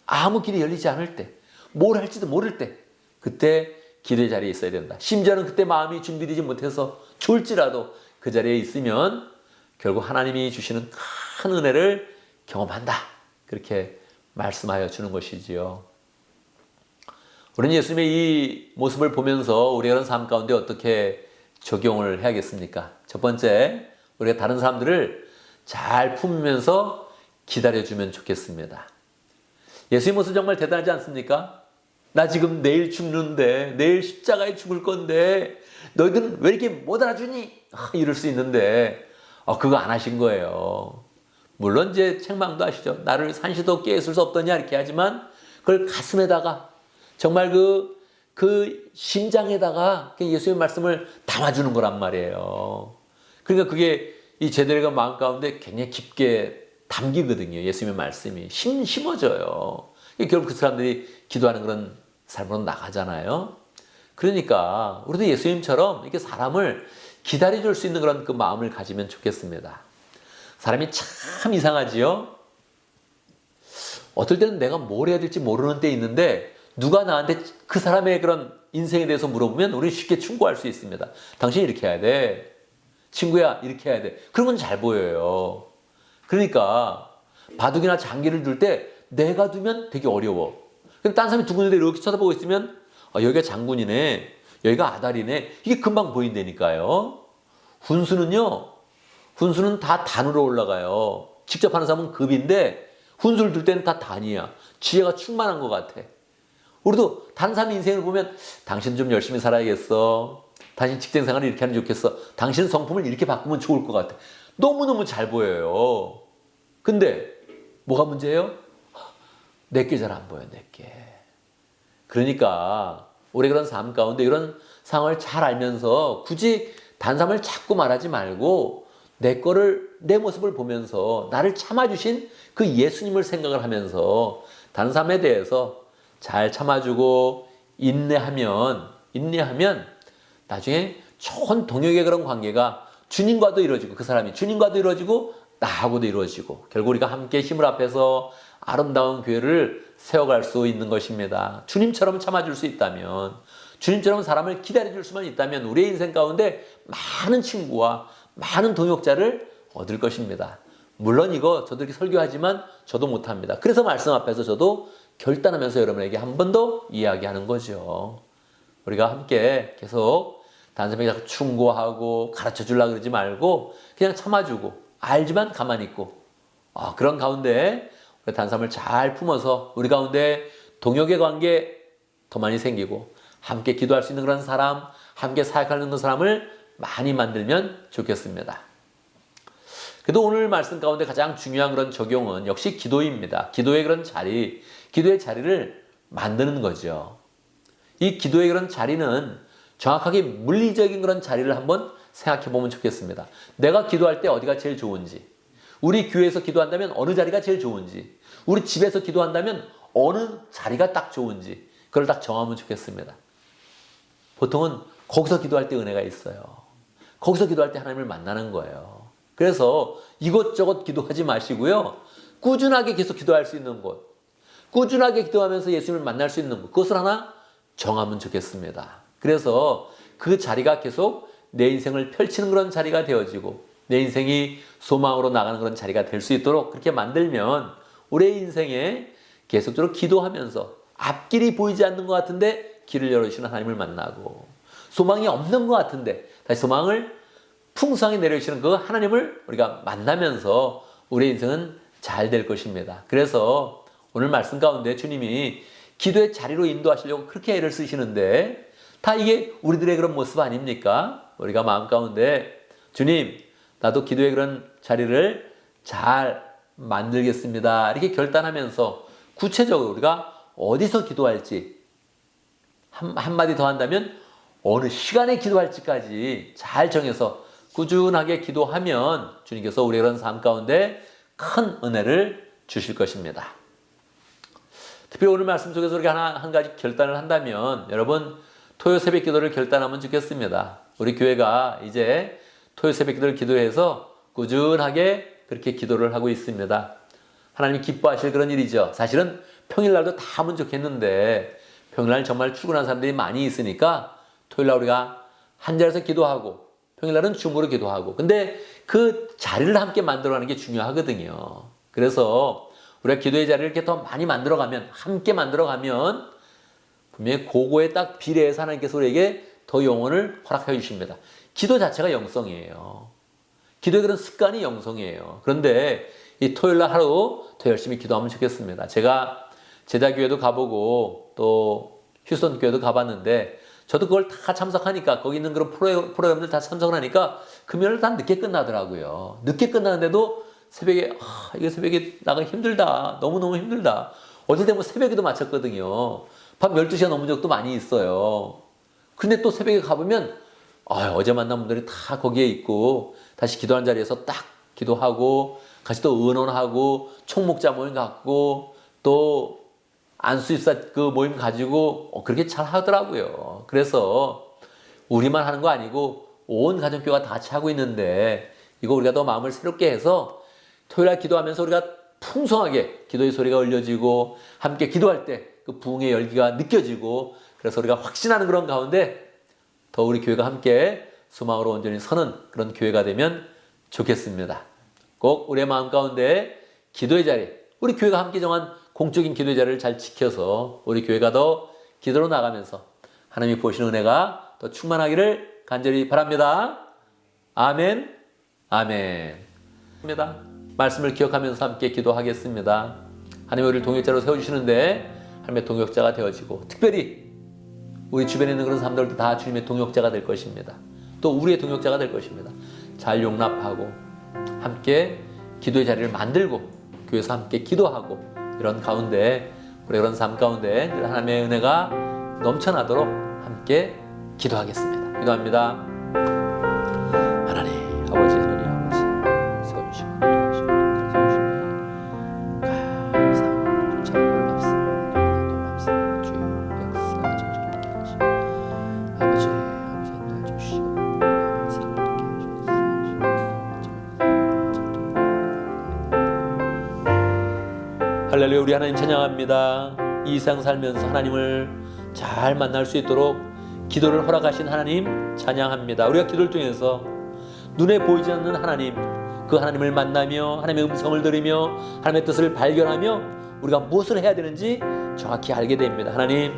아무 길이 열리지 않을 때, 뭘 할지도 모를 때 그때 기도의 자리에 있어야 된다. 심지어는 그때 마음이 준비되지 못해서 졸지라도 그 자리에 있으면 결국 하나님이 주시는 큰 은혜를 경험한다. 그렇게 말씀하여 주는 것이지요. 우리는 예수님의 이 모습을 보면서 우리가 그런 삶 가운데 어떻게 적용을 해야겠습니까? 첫 번째, 우리가 다른 사람들을 잘 품으면서 기다려주면 좋겠습니다. 예수님 모습 정말 대단하지 않습니까? 나 지금 내일 죽는데, 내일 십자가에 죽을 건데 너희들은 왜 이렇게 못 알아주니? 이럴 수 있는데 그거 안 하신 거예요. 물론 이제 책망도 하시죠. 나를 산시도 깨있을 수 없더냐 이렇게 하지만 그걸 가슴에다가 정말 그 심장에다가 예수님의 말씀을 담아주는 거란 말이에요. 그러니까 그게 이 제자들의 마음 가운데 굉장히 깊게 담기거든요. 예수님의 말씀이 심어져요. 결국 그 사람들이 기도하는 그런 삶으로 나가잖아요. 그러니까 우리도 예수님처럼 이렇게 사람을 기다려줄 수 있는 그런 그 마음을 가지면 좋겠습니다. 사람이 참 이상하지요. 어떨 때는 내가 뭘 해야 될지 모르는 때 있는데 누가 나한테 그 사람의 그런 인생에 대해서 물어보면 우리 쉽게 충고할 수 있습니다. 당신이 이렇게 해야 돼. 친구야 이렇게 해야 돼. 그런 건 잘 보여요. 그러니까 바둑이나 장기를 둘 때 내가 두면 되게 어려워. 근데 딴 사람이 두근데 이렇게 쳐다보고 있으면 여기가 장군이네. 여기가 아다리네. 이게 금방 보인다니까요. 훈수는 다 단으로 올라가요. 직접 하는 사람은 급인데 훈수를 둘 때는 다 단이야. 지혜가 충만한 것 같아. 우리도 다른 사람의 인생을 보면 당신 좀 열심히 살아야겠어. 당신 직장생활을 이렇게 하면 좋겠어. 당신은 성품을 이렇게 바꾸면 좋을 것 같아. 너무너무 잘 보여요. 근데 뭐가 문제예요? 내게 잘 안 보여, 내게. 그러니까 우리 그런 삶 가운데 이런 상황을 잘 알면서 굳이 다른 사람을 자꾸 말하지 말고 내 모습을 보면서 나를 참아주신 그 예수님을 생각을 하면서 다른 사람에 대해서 잘 참아주고 인내하면 나중에 좋은 동역의 그런 관계가 주님과도 이루어지고 그 사람이 주님과도 이루어지고 나하고도 이루어지고 결국 우리가 함께 힘을 합해서 아름다운 교회를 세워갈 수 있는 것입니다. 주님처럼 참아줄 수 있다면, 주님처럼 사람을 기다려줄 수만 있다면 우리의 인생 가운데 많은 친구와 많은 동역자를 얻을 것입니다. 물론 이거 저도 이렇게 설교하지만 저도 못합니다. 그래서 말씀 앞에서 저도 결단하면서 여러분에게 한 번 더 이야기하는 거죠. 우리가 함께 계속 다른 사람에게 자꾸 충고하고 가르쳐 주려고 그러지 말고 그냥 참아주고 알지만 가만히 있고 그런 가운데 다른 사람을 잘 품어서 우리 가운데 동역의 관계 더 많이 생기고 함께 기도할 수 있는 그런 사람, 함께 사역하는 그런 사람을 많이 만들면 좋겠습니다. 그래도 오늘 말씀 가운데 가장 중요한 그런 적용은 역시 기도입니다. 기도의 그런 자리, 기도의 자리를 만드는 거죠. 이 기도의 그런 자리는 정확하게 물리적인 그런 자리를 한번 생각해 보면 좋겠습니다. 내가 기도할 때 어디가 제일 좋은지, 우리 교회에서 기도한다면 어느 자리가 제일 좋은지, 우리 집에서 기도한다면 어느 자리가 딱 좋은지 그걸 딱 정하면 좋겠습니다. 보통은 거기서 기도할 때 은혜가 있어요. 거기서 기도할 때 하나님을 만나는 거예요. 그래서 이것저것 기도하지 마시고요. 꾸준하게 계속 기도할 수 있는 곳, 꾸준하게 기도하면서 예수님을 만날 수 있는 곳, 그것을 하나 정하면 좋겠습니다. 그래서 그 자리가 계속 내 인생을 펼치는 그런 자리가 되어지고 내 인생이 소망으로 나가는 그런 자리가 될 수 있도록 그렇게 만들면 우리의 인생에 계속적으로 기도하면서 앞길이 보이지 않는 것 같은데 길을 열어주시는 하나님을 만나고 소망이 없는 것 같은데 다시 소망을 풍성하게 내려주시는 그 하나님을 우리가 만나면서 우리의 인생은 잘 될 것입니다. 그래서 오늘 말씀 가운데 주님이 기도의 자리로 인도하시려고 그렇게 애를 쓰시는데 다 이게 우리들의 그런 모습 아닙니까? 우리가 마음 가운데 주님 나도 기도의 그런 자리를 잘 만들겠습니다. 이렇게 결단하면서 구체적으로 우리가 어디서 기도할지 한마디 더 한다면 어느 시간에 기도할지까지 잘 정해서 꾸준하게 기도하면 주님께서 우리의 그런 삶 가운데 큰 은혜를 주실 것입니다. 특별히 오늘 말씀 속에서 우리가 한 가지 결단을 한다면 여러분 토요 새벽 기도를 결단하면 좋겠습니다. 우리 교회가 이제 토요 새벽 기도를 기도해서 꾸준하게 그렇게 기도를 하고 있습니다. 하나님이 기뻐하실 그런 일이죠. 사실은 평일날도 다 하면 좋겠는데 평일날 정말 출근하는 사람들이 많이 있으니까 토요일날 우리가 한 자리에서 기도하고 평일날은 줌으로 기도하고 근데 그 자리를 함께 만들어가는 게 중요하거든요. 그래서 우리가 기도의 자리를 이렇게 더 많이 만들어가면 함께 만들어가면 분명히 그거에 딱 비례해서 하나님께서 우리에게 더 영혼을 허락해 주십니다. 기도 자체가 영성이에요. 기도의 그런 습관이 영성이에요. 그런데 이 토요일날 하루 더 열심히 기도하면 좋겠습니다. 제가 제자교회도 가보고 또 휴스턴 교회도 가봤는데 저도 그걸 다 참석하니까 거기 있는 그런 프로그램들 다 참석을 하니까 금요일 다 늦게 끝나더라고요. 늦게 끝나는데도 새벽에 이거 새벽에 나가기 힘들다. 너무너무 힘들다. 어떨 때 뭐 새벽에도 마쳤거든요. 밤 12시가 넘은 적도 많이 있어요. 근데 또 새벽에 가보면 어제 만난 분들이 다 거기에 있고 다시 기도하는 자리에서 딱 기도하고 같이 또 의논하고 총목자 모임 갖고 또 안수입사 그 모임 가지고 그렇게 잘 하더라고요. 그래서 우리만 하는 거 아니고 온 가정교회가 다 같이 하고 있는데 이거 우리가 더 마음을 새롭게 해서 토요일날 기도하면서 우리가 풍성하게 기도의 소리가 울려지고 함께 기도할 때 그 부흥의 열기가 느껴지고 그래서 우리가 확신하는 그런 가운데 더 우리 교회가 함께 소망으로 온전히 서는 그런 교회가 되면 좋겠습니다. 꼭 우리의 마음 가운데 기도의 자리, 우리 교회가 함께 정한 공적인 기도의 자리를 잘 지켜서 우리 교회가 더 기도로 나가면서 하나님이 보시는 은혜가 더 충만하기를 간절히 바랍니다. 아멘, 아멘. 말씀을 기억하면서 함께 기도하겠습니다. 하나님이 우리를 동역자로 세워주시는데 하나님의 동역자가 되어지고 특별히 우리 주변에 있는 그런 사람들도 다 주님의 동역자가 될 것입니다. 또 우리의 동역자가 될 것입니다. 잘 용납하고 함께 기도의 자리를 만들고 교회에서 함께 기도하고 이런 가운데 우리 그런 삶 가운데 늘 하나님의 은혜가 넘쳐나도록 함께 기도하겠습니다. 기도합니다. 하나님 아버지 세워주시고 감사합니다. 참 놀랍습니다. 주의 역사 정신있게 하시고 아버지 인도해 주시고 할렐루야. 우리 하나님 찬양합니다. 이 세상 살면서 하나님을 잘 만날 수 있도록 기도를 허락하신 하나님 찬양합니다. 우리가 기도를 통해서 눈에 보이지 않는 하나님, 그 하나님을 만나며 하나님의 음성을 들으며 하나님의 뜻을 발견하며 우리가 무엇을 해야 되는지 정확히 알게 됩니다. 하나님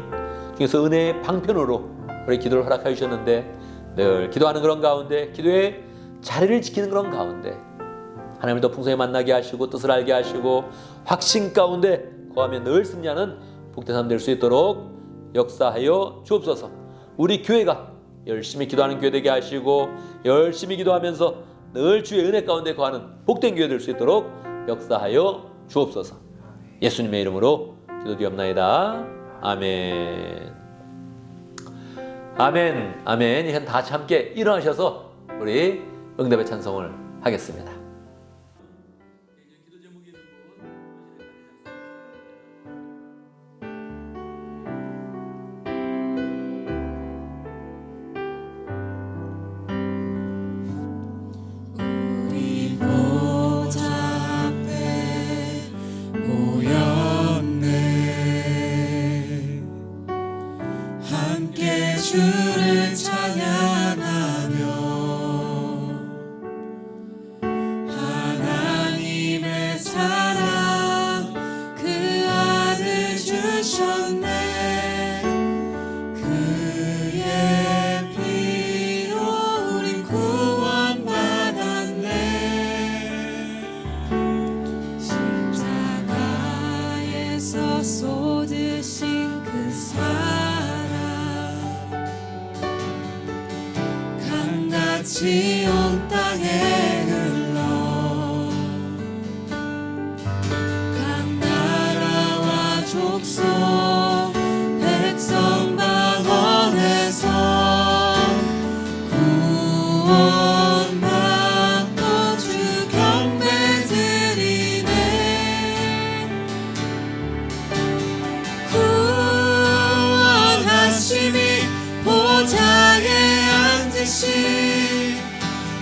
중에서 은혜의 방편으로 우리 기도를 허락해 주셨는데 늘 기도하는 그런 가운데 기도의 자리를 지키는 그런 가운데 하나님을 더 풍성히 만나게 하시고 뜻을 알게 하시고 확신 가운데 거하며 늘 승리하는 복된 삶 될 수 있도록 역사하여 주옵소서. 우리 교회가 열심히 기도하는 교회 되게 하시고 열심히 기도하면서 늘 주의 은혜 가운데 거하는 복된 교회 될 수 있도록 역사하여 주옵소서. 예수님의 이름으로 기도드리옵나이다. 아멘. 아멘. 아멘. 이제 다 같이 함께 일어나셔서 우리 응답의 찬송을 하겠습니다. 주를 찬양하며 하나님의 사랑 그 아들 주셨네. 그의 피로 우린 구원받았네. 십자가에서 쏟으신 그 사랑 같이 온 땅에 흘러 각 나라와 족속 백성 방언에서 구원받고 주 경배 드리네. 구원하심이 보좌에 앉으신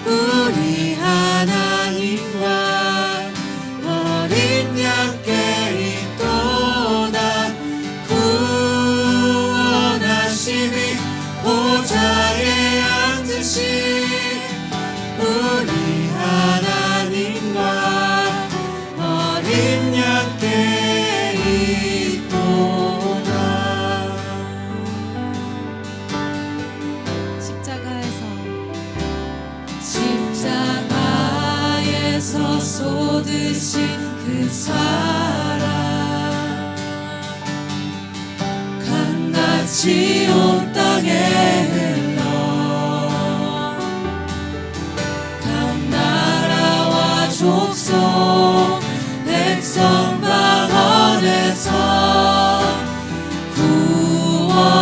우리 같이 온 땅에 흘러 각 나라와 족속 백성 방언에서 구원받고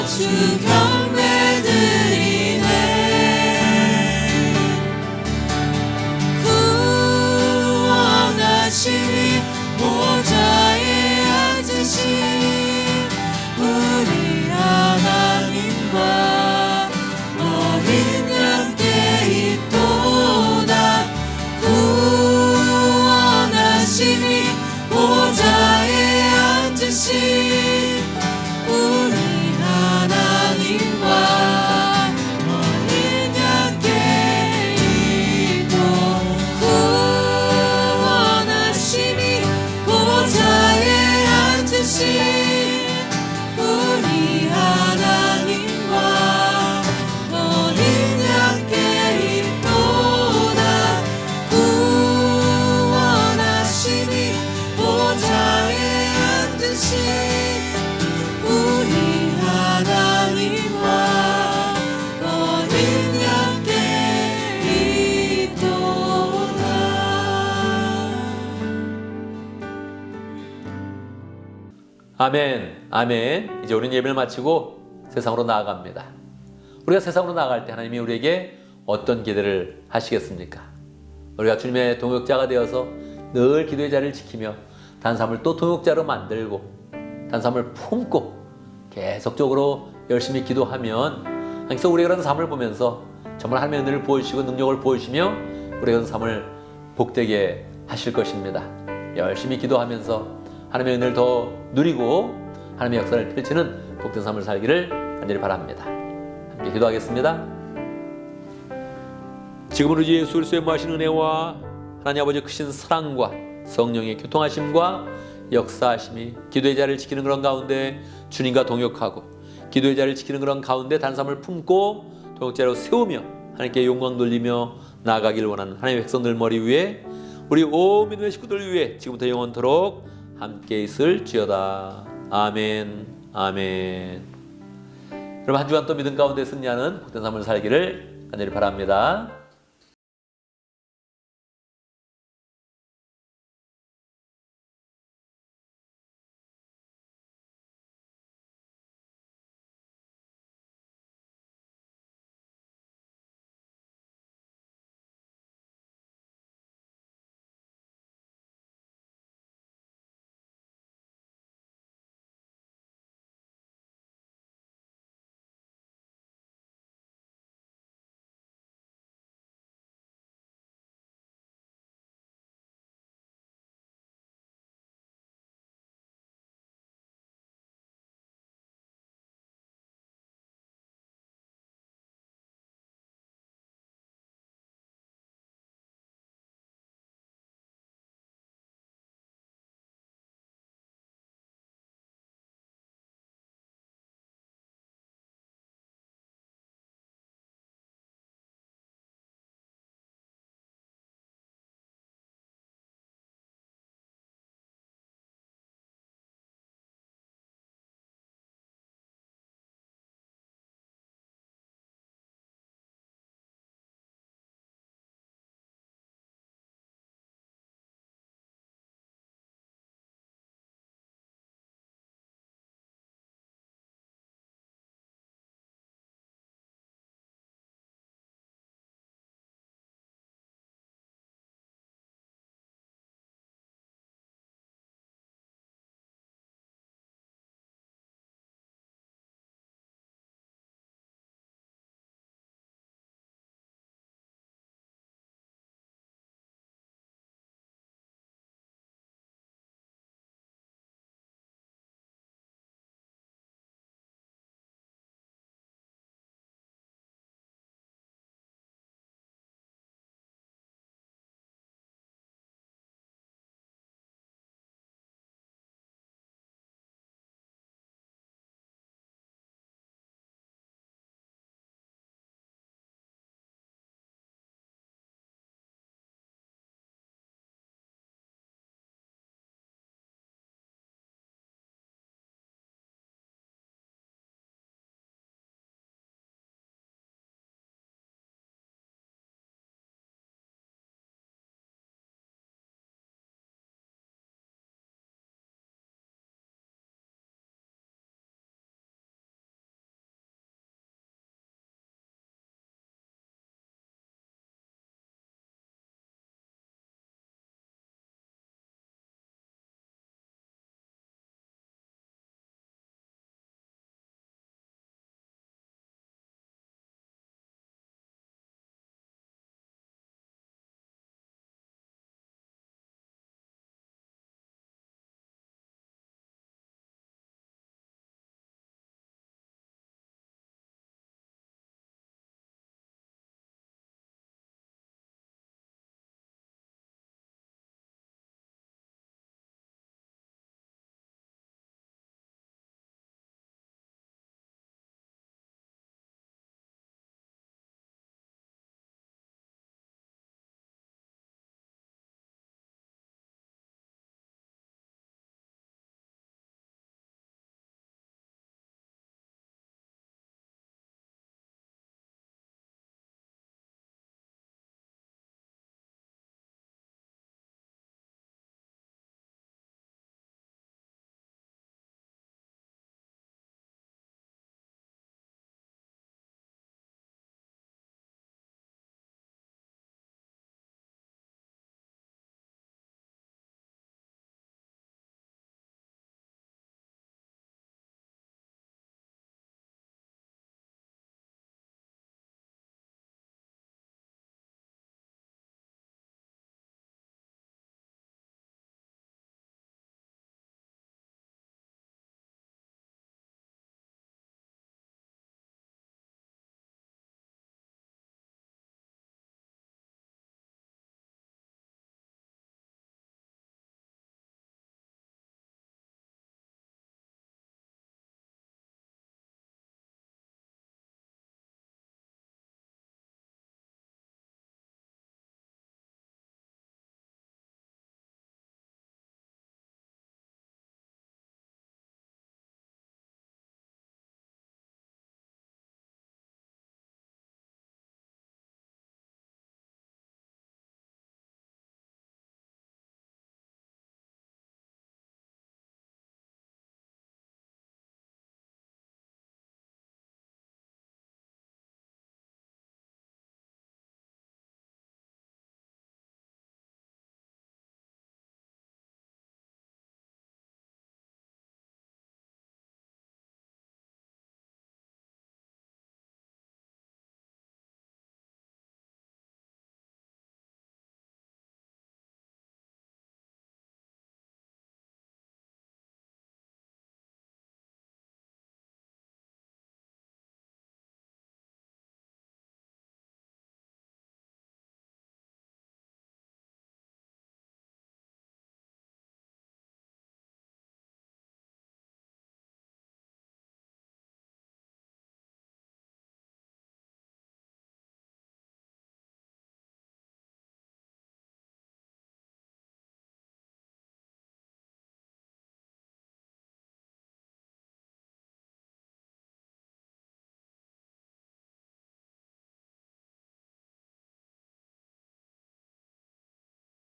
주 경배 드리네. 구원하시니 보좌에 앉으신 우리 하나님과 어린 양께 있도다. 구원하시니 보좌에 앉으신 우리 하나님과 어린 양께 있도. 구원하시니 보좌에 앉으신 우리 하나님과 어린 양께 있도다. 구원하시니 보좌에 앉으신 우리 하나님과 어린 양께 있도다. 아멘, 아멘. 이제 우리는 예배를 마치고 세상으로 나아갑니다. 우리가 세상으로 나아갈 때 하나님이 우리에게 어떤 기대를 하시겠습니까? 우리가 주님의 동역자가 되어서 늘 기도의 자리를 지키며 단삼을 또 동역자로 만들고 단삼을 품고 계속적으로 열심히 기도하면 하나님께서 우리의 그런 삶을 보면서 정말 하나님의 은혜를 보여주시고 능력을 보여주시며 우리의 그런 삶을 복되게 하실 것입니다. 열심히 기도하면서 하나님의 은혜를 더 누리고 하나님의 역사를 펼치는 복된 삶을 살기를 간절히 바랍니다. 함께 기도하겠습니다. 지금으로 주 예수 그리스도의 무하신 은혜와 하나님 아버지의 크신 사랑과 성령의 교통하심과 역사하심이 기도의 자리를 지키는 그런 가운데 주님과 동역하고 기도의 자리를 지키는 그런 가운데 단삼을 품고 동역자로 세우며 하나님께 영광 돌리며 나아가길 원하는 하나님의 백성들 머리 위에 우리 온 믿음의 식구들 위에 지금부터 영원토록 함께 있을지어다. 아멘, 아멘. 여러분 한 주간 또 믿음 가운데 승리하는 복된 삶을 살기를 간절히 바랍니다.